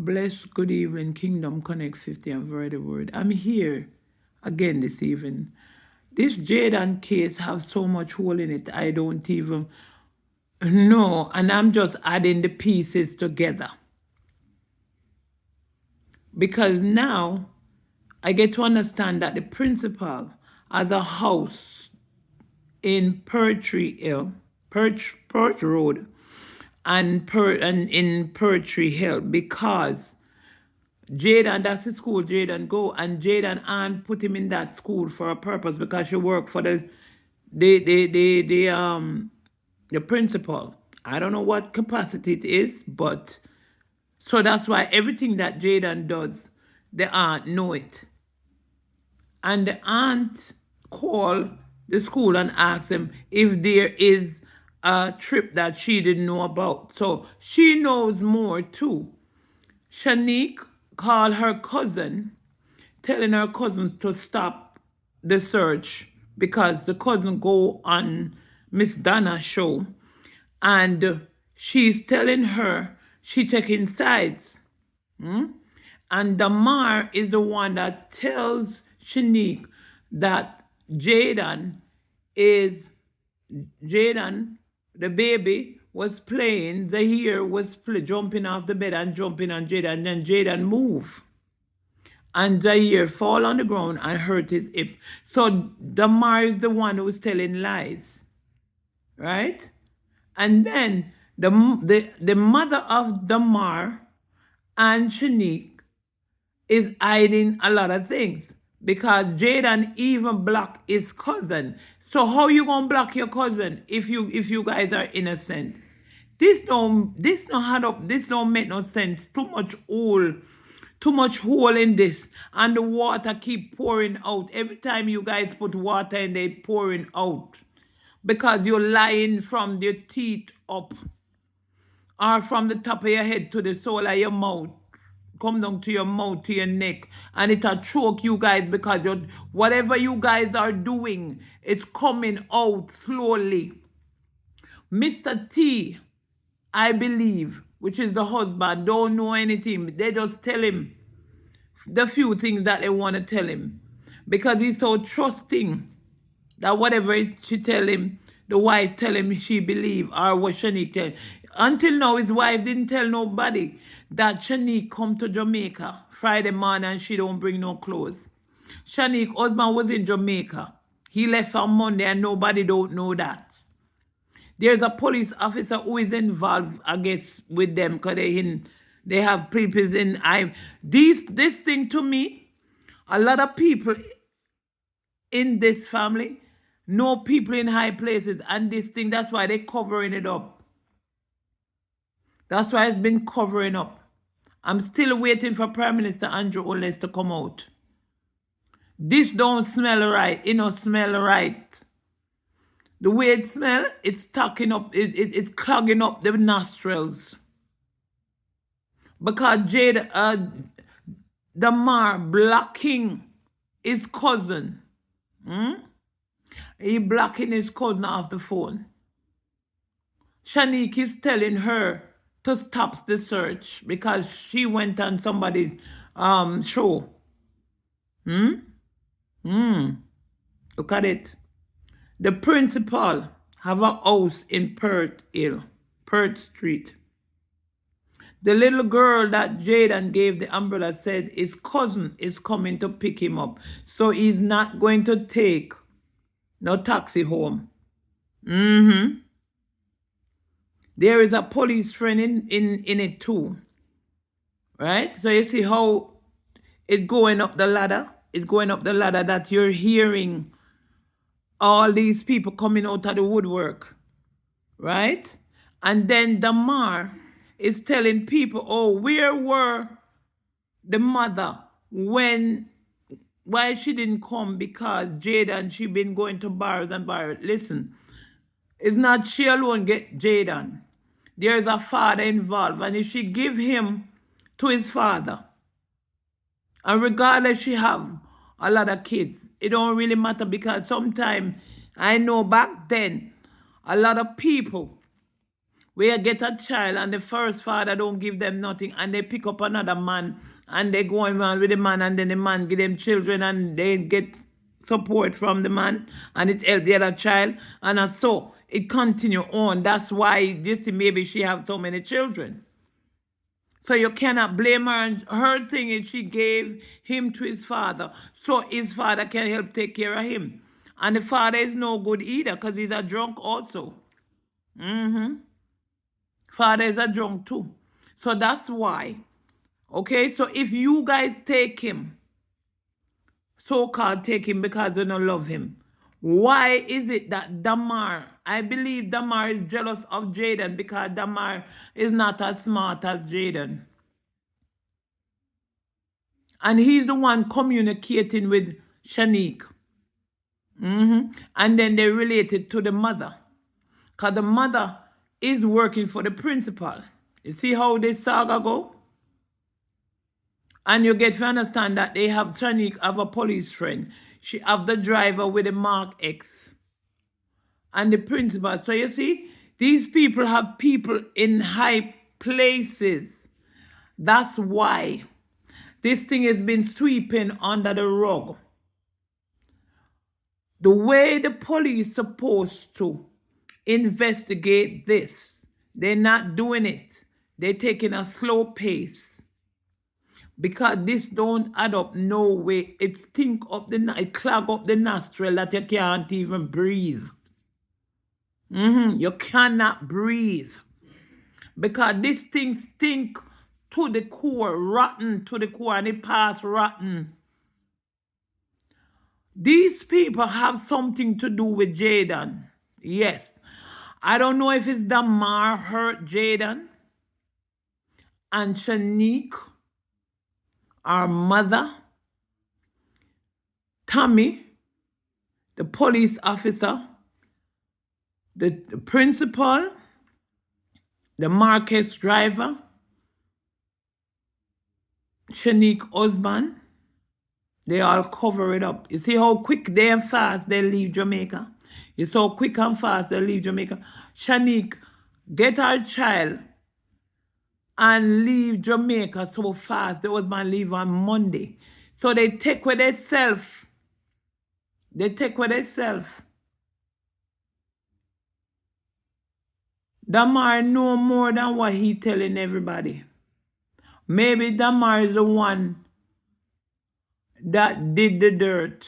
Bless, good evening, Kingdom Connect 50. I've heard the word. I'm here again this evening. This Jaden case have so much hole in it, I don't even know. And I'm just adding the pieces together. Because now I get to understand that the principal has a house in Perch Road, and in Poetry Hill, because Jaden, that's the school Jaden go, and Jaden Ann put him in that school for a purpose because she worked for the principal. I don't know what capacity it is, but so that's why everything that Jaden does, the aunt know it. And the aunt called the school and asked them if there is a trip that she didn't know about. So she knows more too. Shanique called her cousin, telling her cousins to stop the search because the cousin go on Miss Donna's show, and she's telling her she taking sides. And Damar is the one that tells Shanique that is Jaden, the baby, was playing. Zahir was jumping off the bed and jumping on Jaden, and then Jaden move. And Zahir fall on the ground and hurt his hip. So Damar is the one who's telling lies. Right? And then the mother of Damar and Shanique is hiding a lot of things because Jaden even blocked his cousin. So how you gonna block your cousin if you guys are innocent? This don't add up. This don't make no sense. Too much hole in this, and the water keep pouring out. Every time you guys put water in, they pouring out because you're lying from your teeth up, or from the top of your head to the sole of your mouth. Come down to your mouth, to your neck, and it'll choke you guys because whatever you guys are doing, it's coming out slowly. Mr. T, I believe, which is the husband, don't know anything. They just tell him the few things that they want to tell him because he's so trusting that whatever she tell him, the wife tell him she believe, or what Shanique tell. Until now, his wife didn't tell nobody that Shanique come to Jamaica Friday morning and she don't bring no clothes. Shanique husband was in Jamaica. He left on Monday and nobody don't know that. There's a police officer who is involved, I guess, with them because they have people in. This thing to me, a lot of people in this family know people in high places, and this thing, that's why they're covering it up. That's why it's been covering up. I'm still waiting for Prime Minister Andrew Holness to come out. This don't smell right. It don't smell right. The way it smells, it's tucking up, it's clogging up the nostrils. Because Damar blocking his cousin. He blocking his cousin off the phone. Shanique is telling her to stop the search because she went on somebody's show. Look at it. The principal have a house in Perth Street. The little girl that Jaden gave the umbrella said his cousin is coming to pick him up. So he's not going to take no taxi home. There is a police friend in it too. Right? So you see how it's going up the ladder? It's going up the ladder that you're hearing all these people coming out of the woodwork. Right? And then Damar is telling people, oh, where were the mother why she didn't come? Because Jaden, she been going to bars and bars. Listen, it's not she alone get Jaden. There's a father involved, and if she give him to his father, and regardless she have a lot of kids, it don't really matter because sometimes I know back then a lot of people where you get a child and the first father don't give them nothing and they pick up another man and they go around with the man and then the man give them children and they get support from the man and it help the other child and so it continue on. That's why you see maybe she have so many children. So you cannot blame her. And her thing is she gave him to his father. So his father can help take care of him. And the father is no good either because he's a drunk also. Father is a drunk too. So that's why. Okay, so if you guys take him, so-called take him because you don't love him, why is it that Damar, I believe Damar is jealous of Jaden because Damar is not as smart as Jaden. And he's the one communicating with Shanique. And then they related to the mother. Because the mother is working for the principal. You see how this saga go? And you get to understand that they have Shanique have a police friend. She have the driver with the Mark X. And the principal. So you see, these people have people in high places. That's why this thing has been sweeping under the rug. The way the police supposed to investigate this, they're not doing it. They're taking a slow pace. Because this don't add up no way. It clog up the nostril that you can't even breathe. You cannot breathe. Because this thing stink to the core, rotten to the core, and it pass rotten. These people have something to do with Jaden. Yes. I don't know if it's Damar hurt Jaden and Shanique, our mother, Tommy, the police officer, the principal, the Marcus driver, Shanique husband. They all cover it up. You see how quick they and fast they leave Jamaica? You see how quick and fast they leave Jamaica? Shanique get her child and leave Jamaica so fast. The husband leave on Monday. So they take with themselves. They take with themselves. Damar know more than what he telling everybody. Maybe Damar is the one that did the dirt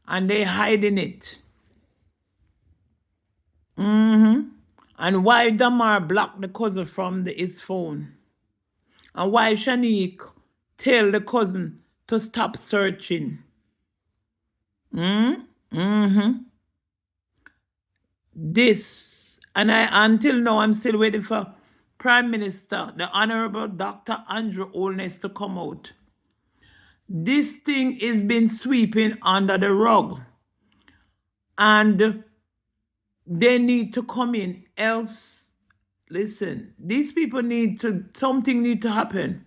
and they hiding it. And why Damar blocked the cousin from his phone? And why Shanique tell the cousin to stop searching? This, and until now I'm still waiting for Prime Minister, the Honorable Dr. Andrew Holness to come out. This thing is been sweeping under the rug. And they need to come in. Else, listen, these people something need to happen.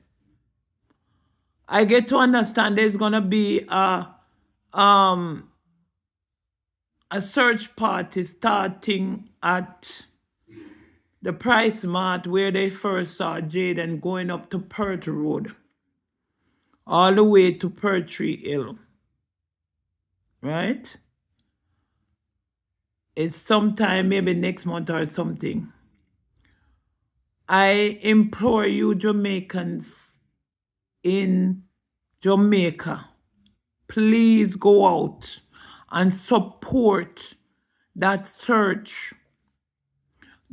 I get to understand there's going to be a search party starting at the Price Mart where they first saw Jaden going up to Perth Road. All the way to Pertree Hill. Right? It's sometime, maybe next month or something. I implore you Jamaicans in Jamaica, please go out and support that search.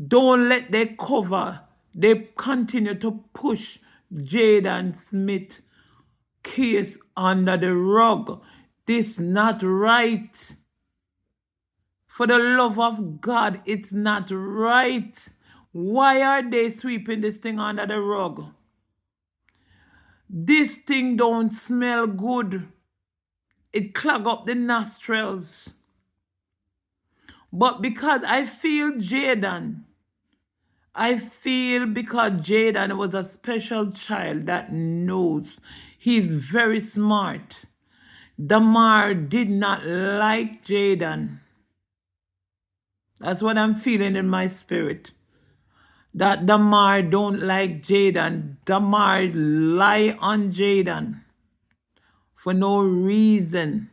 Don't let them cover. They continue to push Jaden Smith case under the rug. This not right. For the love of God, it's not right. Why are they sweeping this thing under the rug? This thing don't smell good. It clog up the nostrils. But because I feel Jaden, because Jaden was a special child that knows. He's very smart. Damar did not like Jaden. That's what I'm feeling in my spirit. that Damar don't like Jaden. Damar lie on Jaden for no reason.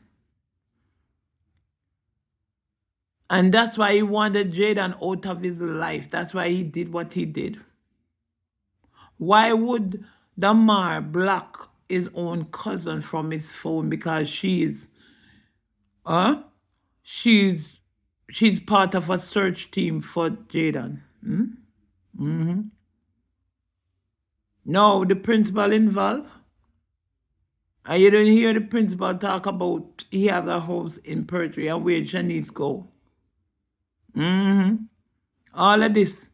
And that's why he wanted Jaden out of his life. That's why he did what he did. Why would Damar block his own cousin from his phone? Because she's she's part of a search team for Jaden. No, the principal involved. And you didn't hear the principal talk about he have a house in Pertry and where Shanice go. All of this.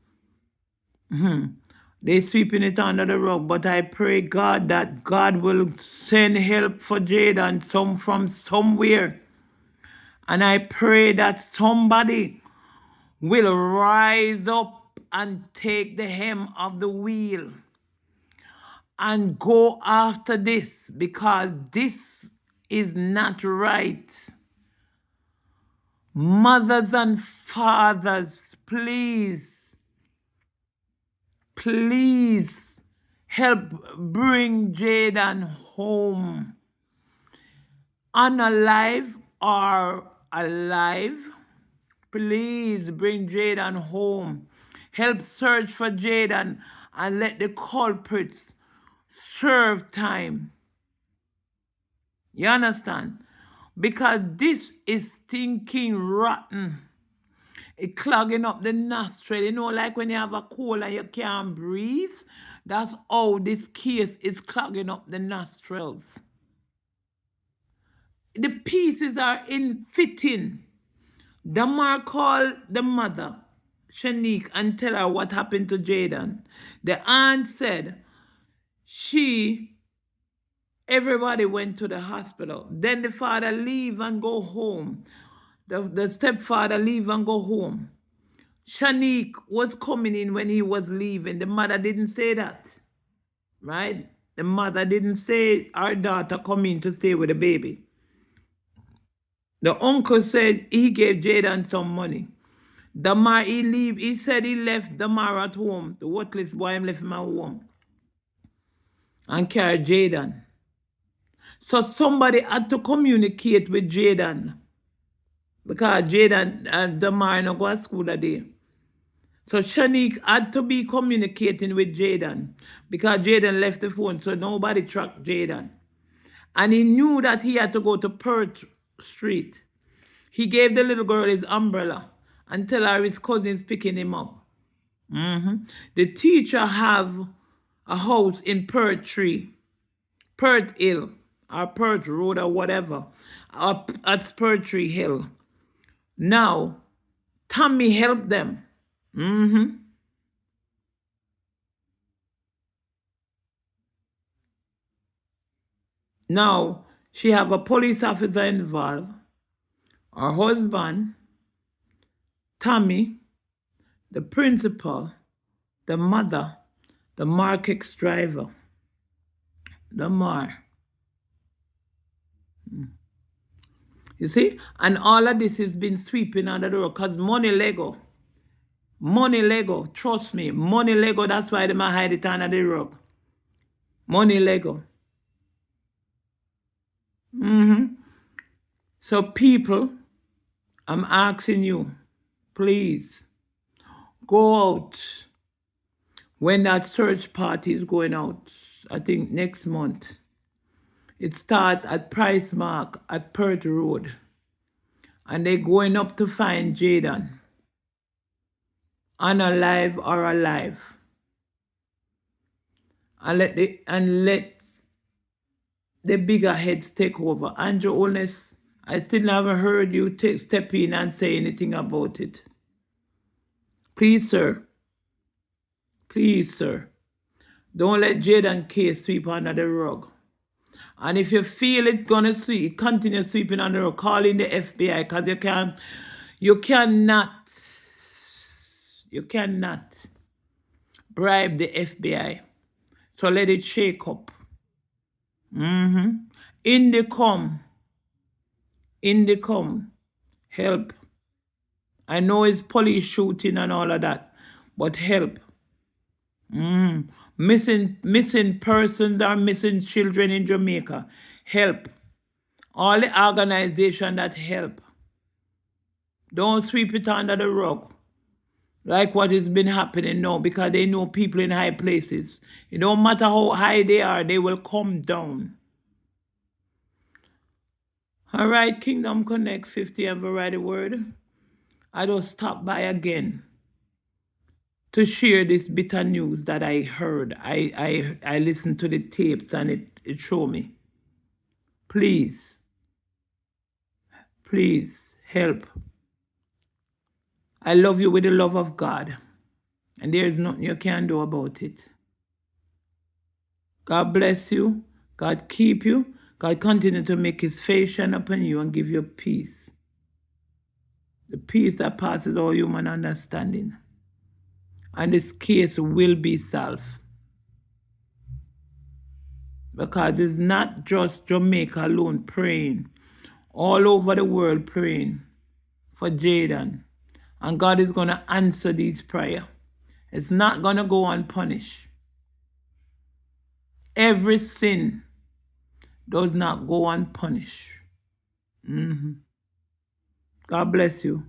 They sweeping it under the rug, but I pray God that God will send help for Jaden from somewhere. And I pray that somebody will rise up and take the hem of the wheel and go after this, because this is not right. Mothers and fathers, please help bring Jaden home. Unalive or alive, please bring Jaden home. Help search for Jaden and let the culprits serve time. You understand? Because this is stinking rotten. It clogging up the nostril. You know, like when you have a cold and you can't breathe. That's how this case is clogging up the nostrils. The pieces are fitting. Damar called the mother, Shanique, and tell her what happened to Jaden. The aunt said everybody went to the hospital. Then the father leave and go home. The stepfather leave and go home. Shanique was coming in when he was leaving. The mother didn't say that, right? The mother didn't say our daughter come in to stay with the baby. The uncle said he gave Jaden some money. Damar, he said he left Damar at home. The worthless boy him left him at home. And carried Jaden. So somebody had to communicate with Jaden. Because Jaden and Damar no go to school that day. So Shanique had to be communicating with Jaden. Because Jaden left the phone, so nobody tracked Jaden. And he knew that he had to go to Perth Street. He gave the little girl his umbrella and tell her his cousin is picking him up. The teacher have a house in Perth Hill, or Perth Road, or whatever, up at Perth Hill. Now, Tommy helped them. Now, she have a police officer involved, her husband, Tommy, the principal, the mother, the Markex driver, Damar. You see? And all of this has been sweeping under the rug because money Lego, trust me, money Lego, that's why they might hide it under the rug. Money Lego. So people, I'm asking you, please, go out when that search party is going out, I think next month. It starts at Price Mark at Perth Road. And they're going up to find Jaden. Unalive or alive. And let the bigger heads take over. Andrew Holness, I still haven't heard you step in and say anything about it. Please, sir. Please, sir. Don't let Jaden case sweep under the rug. And if you feel it's going to sweep, continue sweeping under the rug, call in the FBI because you cannot bribe the FBI. So let it shake up. In the come, help. I know it's police shooting and all of that, but help. Missing persons or missing children in Jamaica. Help. All the organization that help. Don't sweep it under the rug like what has been happening now, because they know people in high places. It don't matter how high they are, they will come down. All right, Kingdom Connect 50 and Variety Word. I just stop by again to share this bitter news that I heard. I listened to the tapes and it showed me. Please, please help. I love you with the love of God, and there is nothing you can do about it. God bless you. God keep you. God continue to make his face shine upon you and give you peace. The peace that passes all human understanding. And this case will be solved. Because it's not just Jamaica alone praying. All over the world praying for Jaden. And God is going to answer these prayers. It's not going to go unpunished. Every sin does not go unpunished. God bless you.